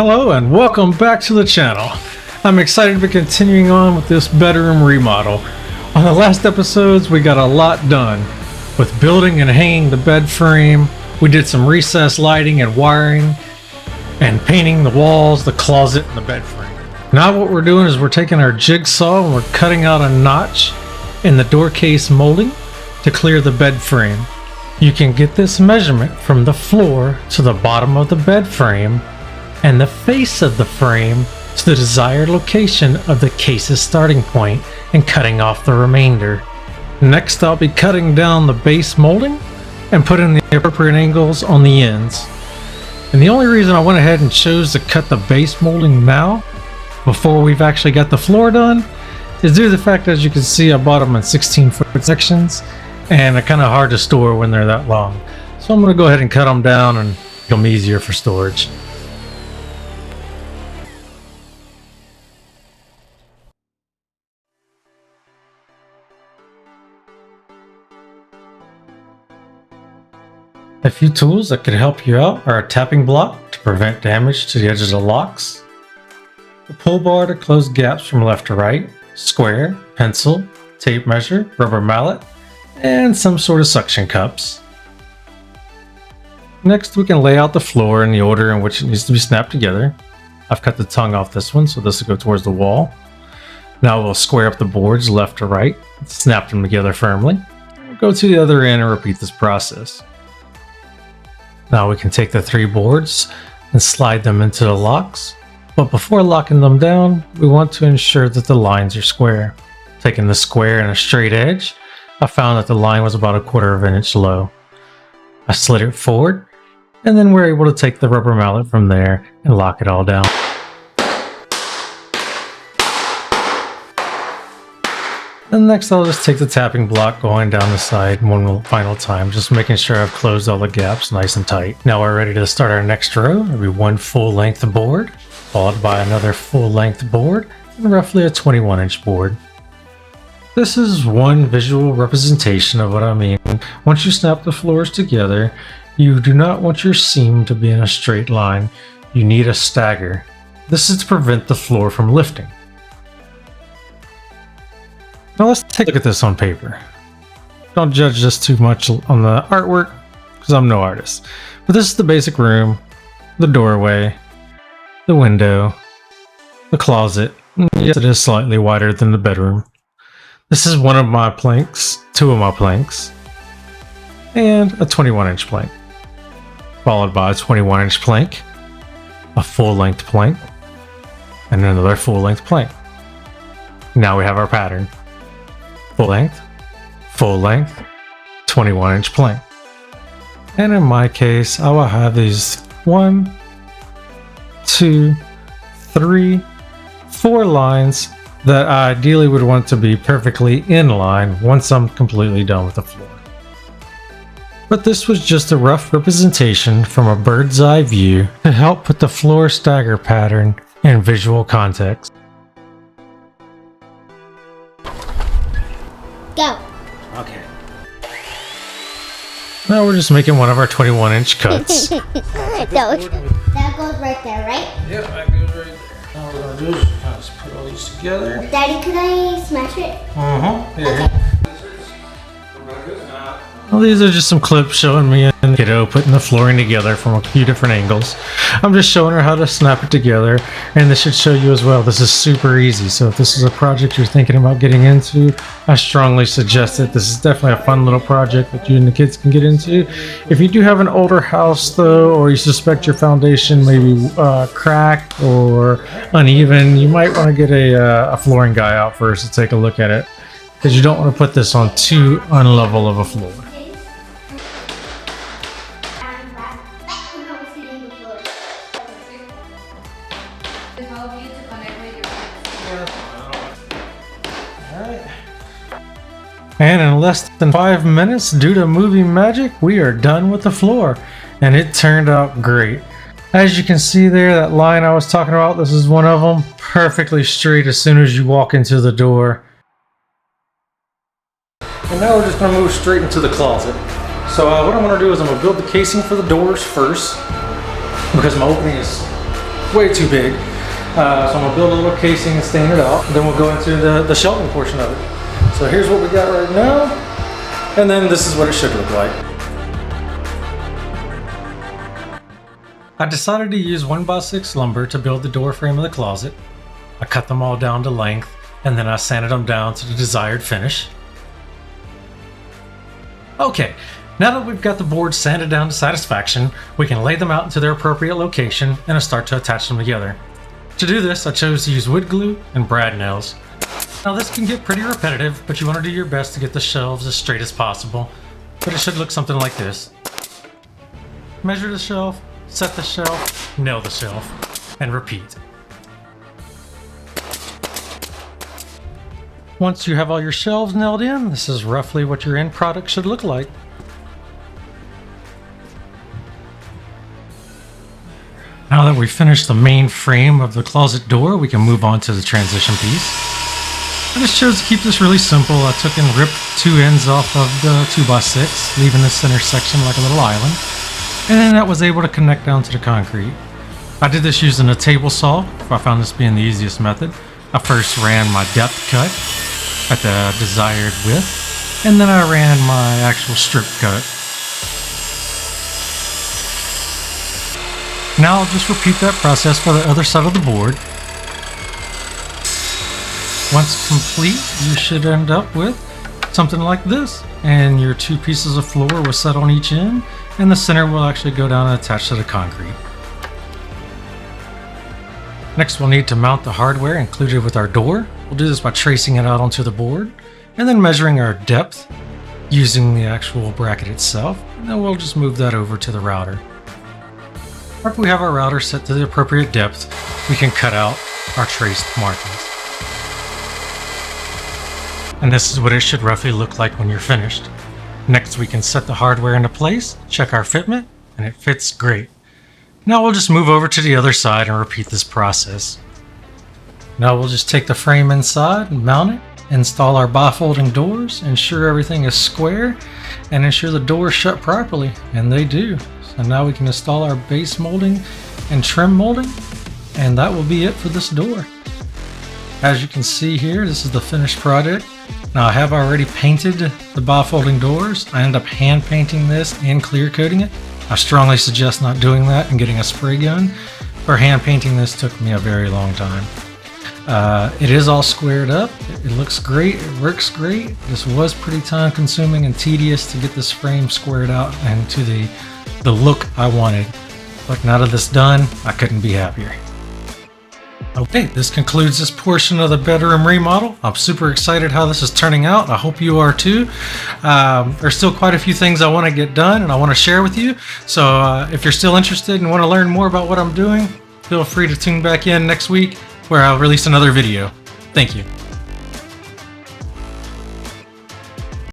Hello and welcome back to the channel. I'm excited to be continuing on with this bedroom remodel. On the last episodes we got a lot done with building and hanging the bed frame. We did some recessed lighting and wiring and painting the walls, the closet, and the bed frame. Now what we're doing is we're taking our jigsaw and we're cutting out a notch in the door case molding to clear the bed frame. You can get this measurement from the floor to the bottom of the bed frame and the face of the frame to the desired location of the case's starting point and cutting off the remainder. Next, I'll be cutting down the base molding and putting the appropriate angles on the ends. And the only reason I went ahead and chose to cut the base molding now, before we've actually got the floor done, is due to the fact that, as you can see, I bought them in 16-foot sections and they're kind of hard to store when they're that long. So I'm going to go ahead and cut them down and make them easier for storage. A few tools that could help you out are a tapping block to prevent damage to the edges of the locks, a pull bar to close gaps from left to right, square, pencil, tape measure, rubber mallet, and some sort of suction cups. Next, we can lay out the floor in the order in which it needs to be snapped together. I've cut the tongue off this one, so this will go towards the wall. Now we'll square up the boards left to right, snap them together firmly. We'll go to the other end and repeat this process. Now we can take the three boards and slide them into the locks, but before locking them down, we want to ensure that the lines are square. Taking the square and a straight edge, I found that the line was about 1/4 of an inch low. I slid it forward, and then we're able to take the rubber mallet from there and lock it all down. And next I'll just take the tapping block going down the side one final time, just making sure I've closed all the gaps nice and tight. Now we're ready to start our next row. It'll be one full length board, followed by another full length board, and roughly a 21-inch board. This is one visual representation of what I mean. Once you snap the floors together, you do not want your seam to be in a straight line. You need a stagger. This is to prevent the floor from lifting. Now let's take a look at this on paper. Don't judge this too much on the artwork, because I'm no artist. But this is the basic room, the doorway, the window, the closet. Yes, it is slightly wider than the bedroom. This is one of my planks, two of my planks, and a 21-inch plank, followed by a 21-inch plank, a full-length plank, and another full-length plank. Now we have our pattern. Full length, 21-inch plank. And in my case, I will have these 1, 2, 3, 4 lines that I ideally would want to be perfectly in line once I'm completely done with the floor. But this was just a rough representation from a bird's eye view to help put the floor stagger pattern in visual context. Go. Okay. Now we're just making one of our 21-inch cuts. That goes right there, right? Yep, that goes right there. Now what we're going to do is kind of just put all these together. Daddy, could I smash it? Yeah. Well, these are just some clips showing me and the kiddo putting the flooring together from a few different angles. I'm just showing her how to snap it together, and this should show you as well. This is super easy, so if this is a project you're thinking about getting into, I strongly suggest it. This is definitely a fun little project that you and the kids can get into. If you do have an older house though, or you suspect your foundation may be cracked or uneven, you might want to get a flooring guy out first to take a look at it, because you don't want to put this on too unlevel of a floor. And in less than 5 minutes, due to movie magic, we are done with the floor, and it turned out great. As you can see there, that line I was talking about, this is one of them, perfectly straight as soon as you walk into the door. And now we're just going to move straight into the closet. So what I'm going to do is I'm going to build the casing for the doors first, because my opening is way too big. So I'm gonna build a little casing and stain it out. Then we'll go into the shelving portion of it. So here's what we got right now. And then this is what it should look like. I decided to use 1x6 lumber to build the door frame of the closet. I cut them all down to length, and then I sanded them down to the desired finish. Okay, now that we've got the boards sanded down to satisfaction, we can lay them out into their appropriate location and start to attach them together. To do this, I chose to use wood glue and brad nails. Now this can get pretty repetitive, but you want to do your best to get the shelves as straight as possible, but it should look something like this. Measure the shelf, set the shelf, nail the shelf, and repeat. Once you have all your shelves nailed in, this is roughly what your end product should look like. Now that we've finished the main frame of the closet door, we can move on to the transition piece. I just chose to keep this really simple. I took and ripped two ends off of the 2x6, leaving the center section like a little island, and then that was able to connect down to the concrete. I did this using a table saw. I found this being the easiest method. I first ran my depth cut at the desired width, and then I ran my actual strip cut. Now I'll just repeat that process for the other side of the board. Once complete, you should end up with something like this, and your two pieces of floor will set on each end, and the center will actually go down and attach to the concrete. Next, we'll need to mount the hardware included with our door. We'll do this by tracing it out onto the board and then measuring our depth using the actual bracket itself, and then we'll just move that over to the router. After we have our router set to the appropriate depth, we can cut out our traced markings. And this is what it should roughly look like when you're finished. Next, we can set the hardware into place, check our fitment, and it fits great. Now we'll just move over to the other side and repeat this process. Now we'll just take the frame inside and mount it, install our bifolding doors, ensure everything is square, and ensure the doors shut properly, and they do. So now we can install our base molding and trim molding, and that will be it for this door. As you can see here, this is the finished product. Now I have already painted the bifolding doors. I ended up hand painting this and clear coating it. I strongly suggest not doing that and getting a spray gun. For hand painting this took me a very long time. It is all squared up. It looks great. It works great. This was pretty time consuming and tedious to get this frame squared out and to the look I wanted. But now that it's done, I couldn't be happier. Okay, this concludes this portion of the bedroom remodel. I'm super excited how this is turning out. I hope you are too. There's still quite a few things I want to get done and I want to share with you. So if you're still interested and want to learn more about what I'm doing, feel free to tune back in next week where I'll release another video. Thank you.